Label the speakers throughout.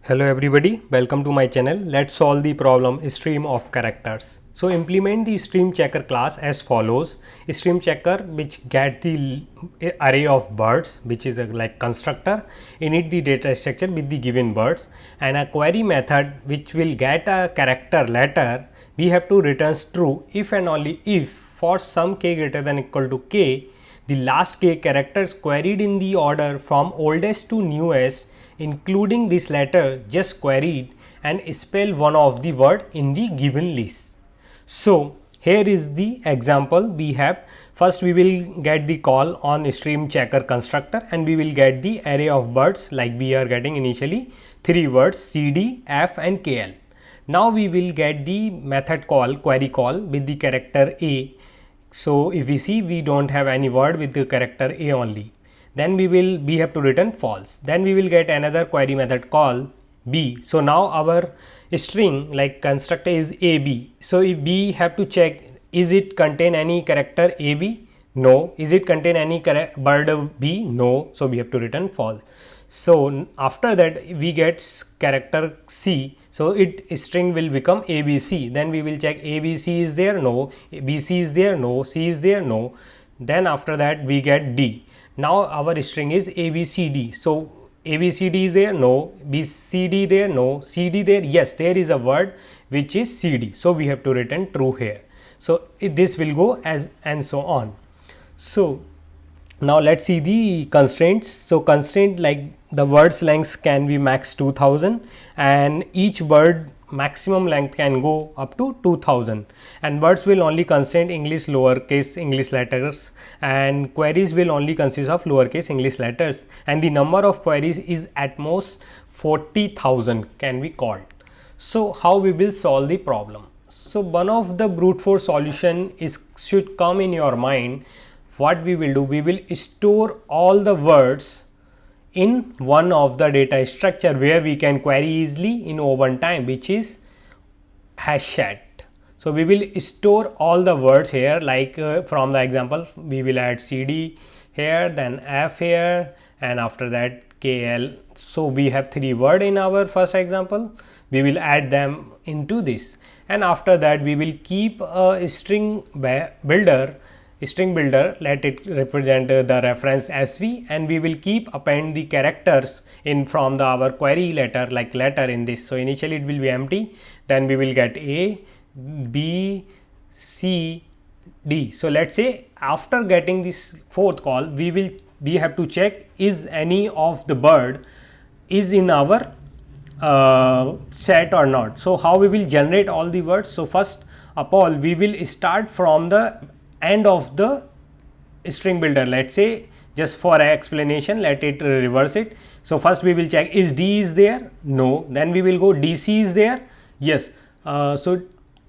Speaker 1: Hello everybody, welcome to my channel. Let's solve the problem stream of characters. So implement the stream checker class as follows. Stream checker which get the array of birds, which is a like constructor, init the data structure with the given birds, and a query method which will get a character letter. We have to return true if and only if for some k greater than equal to k, the last k characters queried in the order from oldest to newest, including this letter just queried, and spell one of the word in the given list. So here is the example we have. First we will get the call on stream checker constructor and we will get the array of birds like we are getting initially 3 words cd, f and kl. Now we will get the method call, query call with the character a. So if we see, we don't have any word with the character a only. Then we have to return false. Then we will get another query method call b. So now our string like constructor is ab. So if we have to check, is it contain any character ab? No. Is it contain any bird b? No. So we have to return false. So after that we get character c. So it string will become abc. Then we will check abc is there? No. bc is there? No. c is there? No. Then after that we get d. Now our string is abcd. So abcd is there? No. bcd there? No. cd there? Yes, there is a word which is cd. So we have to return true here. So this will go as and so on. So now let's see the constraints. So constraint like the words lengths can be max 2000 and each word maximum length can go up to 2000, and words will only contain English lowercase English letters and queries will only consist of lowercase English letters, and the number of queries is at most 40,000 can be called. So how we will solve the problem? So one of the brute force solution is should come in your mind. What we will do, we will store all the words in one of the data structure where we can query easily in O1 time, which is Hashshat. So we will store all the words here like from the example we will add cd here, then f here, and after that kl. So we have 3 words in our first example. We will add them into this, and after that we will keep a string builder, let it represent the reference sv, and we will keep append the characters in from the our query letter like letter in this. So initially it will be empty, then we will get a, b, c, d. So let's say after getting this fourth call, we have to check is any of the bird is in our set or not. So how we will generate all the words? So first of all we will start from the end of the string builder. Let's say just for explanation let it reverse it. So first we will check is d is there? No. Then we will go dc is there? Yes. So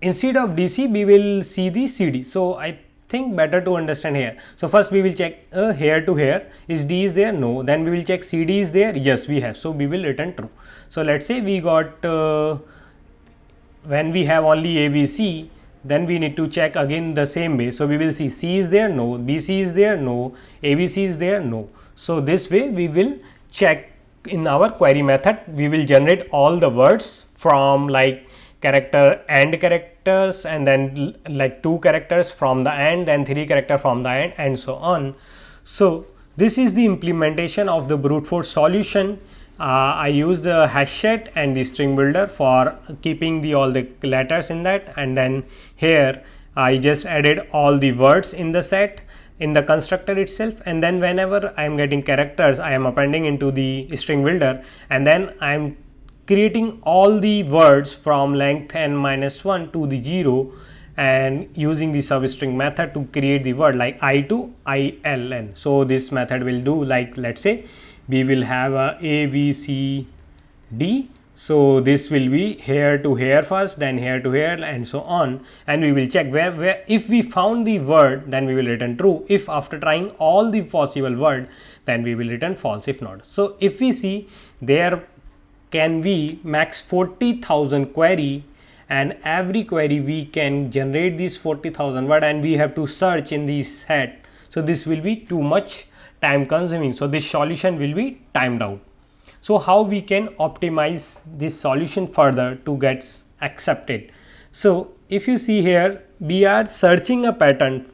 Speaker 1: instead of dc we will see the cd. So I think better to understand here. So first we will check here to here, is d is there? No. Then we will check cd is there? Yes, we have. So we will return true. So let's say we got when we have only abc, then we need to check again the same way. So we will see c is there? No. bc is there? No. abc is there? No. So this way we will check in our query method. We will generate all the words from like character and characters, and then like 2 characters from the end, then 3 character from the end, and so on. So this is the implementation of the brute force solution. I use the Hashshat and the string builder for keeping the all the letters in that, and then here I just added all the words in the set in the constructor itself, and then whenever I am getting characters I am appending into the string builder, and then I am creating all the words from length n-1 to the 0 and using the substring method to create the word like I to ILN. So this method will do like, let's say we will have a b c d. So this will be here to here first, then here to here, and so on, and we will check where if we found the word then we will return true. If after trying all the possible word then we will return false if not. So if we see there can be max 40,000 query, and every query we can generate these 40,000 word and we have to search in this set. So this will be too much time consuming. So this solution will be timed out. So how we can optimize this solution further to get accepted? So if you see here, we are searching a pattern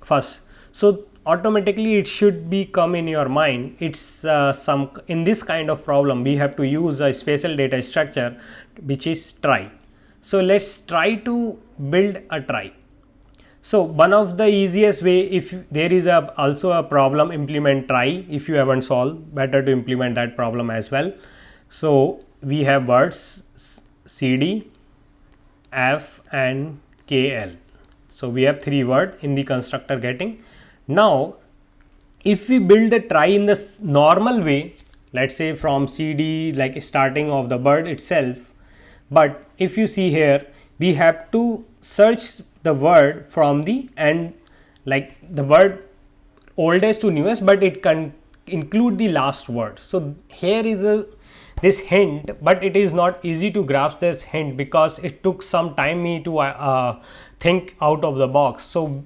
Speaker 1: first, so automatically it should be come in your mind. It's some in this kind of problem we have to use a spatial data structure which is trie. So let's try to build a trie. So one of the easiest way, if there is also a problem, implement trie. If you haven't solved, better to implement that problem as well. So we have words CD, F and KL. So we have 3 words in the constructor getting. Now if we build the trie in the normal way, let's say from CD, like starting of the word itself, but if you see here, we have to search the word from the end, like the word oldest to newest, but it can include the last word. So here is this hint, but it is not easy to grasp this hint because it took some time me to think out of the box. So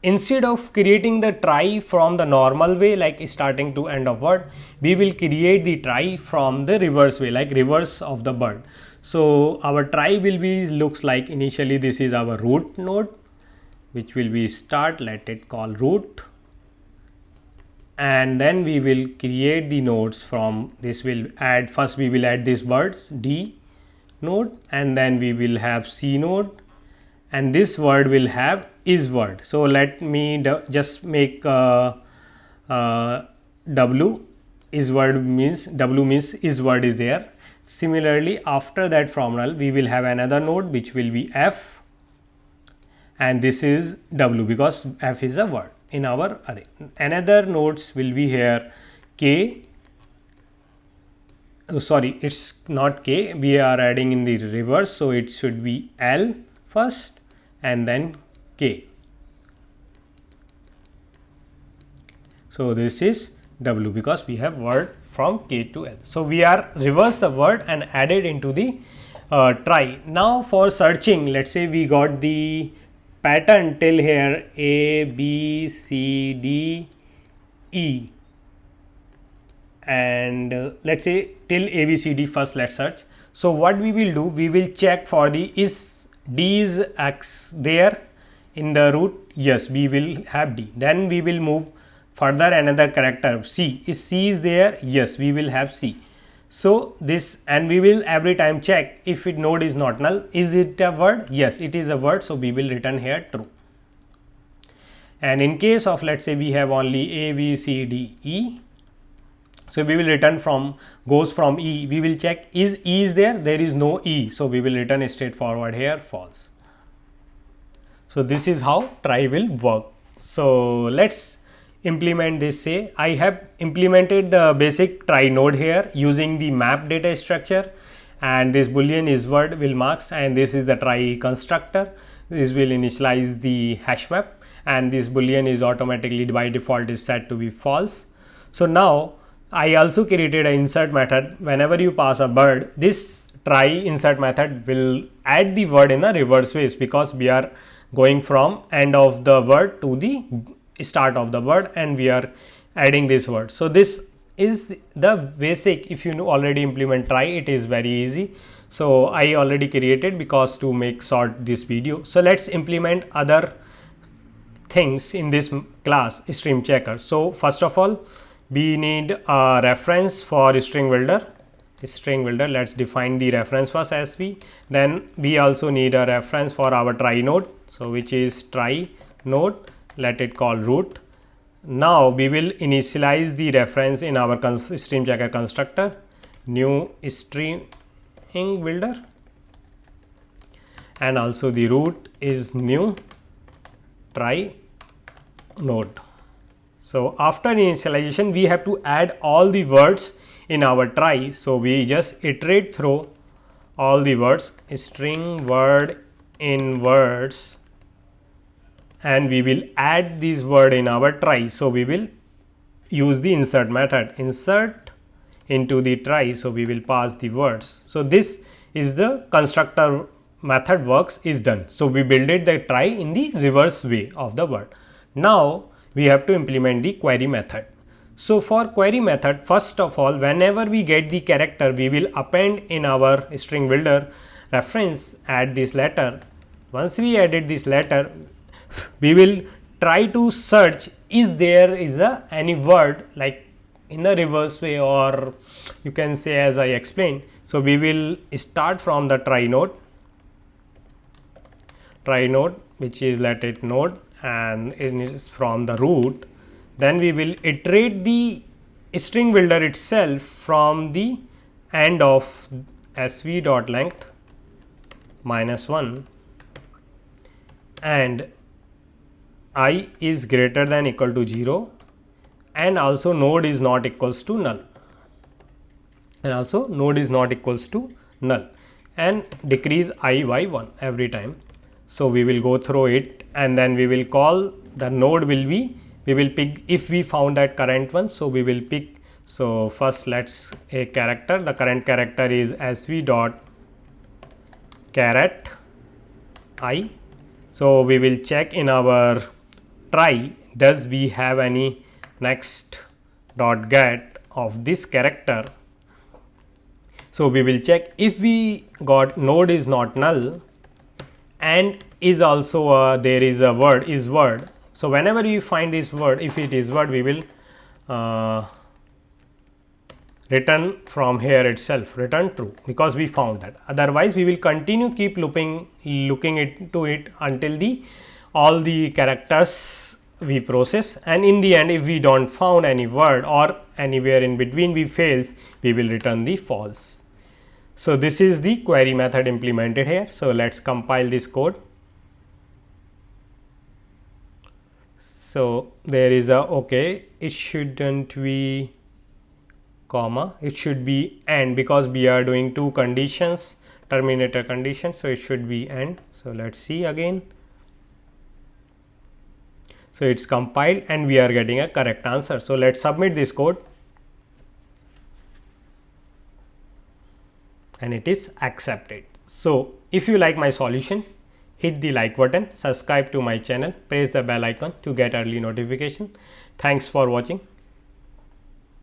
Speaker 1: instead of creating the trie from the normal way, like starting to end of word, we will create the trie from the reverse way, like reverse of the word. So our trie will be looks like, initially this is our root node, which will be start, let it call root, and then we will create the nodes from this. Will add, first we will add this words D node, and then we will have C node, and this word will have is word. So let me just make W is word, means W means is word is there. Similarly, after that from null we will have another node which will be F, and this is W because F is a word in our array. Another nodes will be here K, oh, sorry, it's not K, we are adding in the reverse, so it should be L first and then K. So this is W because we have word from K to L. So we are reverse the word and added into the trie. Now for searching, let's say we got the pattern till here A, B, C, D, E, and let's say till A, B, C, D first let's search. So what we will do, we will check for the is D is X there in the root, yes we will have D. Then we will move further another character C, is C is there, yes we will have C. So this, and we will every time check if it node is not null, is it a word, yes it is a word, so we will return here true. And in case of, let's say we have only A, B, C, D, E, so we will return from, goes from E, we will check is E is there, there is no E, so we will return a straightforward here false. So this is how trie will work. So let's implement this. Say I have implemented the basic trie node here using the map data structure, and this boolean is word will marks, and this is the trie constructor. This will initialize the hash map, and this boolean is automatically by default is set to be false. So now I also created an insert method. Whenever you pass a word, this trie insert method will add the word in a reverse ways because we are going from end of the word to the start of the word and we are adding this word. So this is the basic. If you already implement trie, it is very easy. So I already created because to make short this video. So let's implement other things in this class stream checker. So first of all, we need a reference for string builder. Let's define the reference first as we. Then we also need a reference for our trie node. So which is trie node. Let it call root. Now we will initialize the reference in our stream checker constructor. New string builder, and also the root is new trie node. So after initialization, we have to add all the words in our trie. So we just iterate through all the words, string word in words, and we will add this word in our trie. So we will use the insert method, insert into the trie. So we will pass the words. So this is the constructor method works is done. So we build the trie in the reverse way of the word. Now we have to implement the query method. So for query method, first of all, whenever we get the character, we will append in our string builder reference add this letter. Once we added this letter, we will try to search is there is any word like in a reverse way, or you can say as I explained. So we will start from the try node, which is let it node, and it is from the root. Then we will iterate the string builder itself from the end of sv.length -1 and I is greater than equal to 0, and also node is not equals to null, and decrease I by 1 every time. So we will go through it, and then we will call the node will be, we will pick if we found that current one. So we will pick, so first let's a character, the current character is sv dot caret I. So we will check in our try, does we have any next dot get of this character. So we will check if we got node is not null and is also there is a word is word. So whenever you find this word, if it is word, we will return from here itself, return true, because we found that. Otherwise we will continue keep looking into it until the all the characters we process, and in the end if we don't found any word or anywhere in between we fails, we will return the false. So this is the query method implemented here. So let's compile this code. So there is a okay, it shouldn't be comma, it should be and, because we are doing two conditions, terminator condition, so it should be and. So let's see again. So it's compiled and we are getting a correct answer. So let's submit this code and it is accepted. So if you like my solution, hit the like button, subscribe to my channel, press the bell icon to get early notification. Thanks for watching.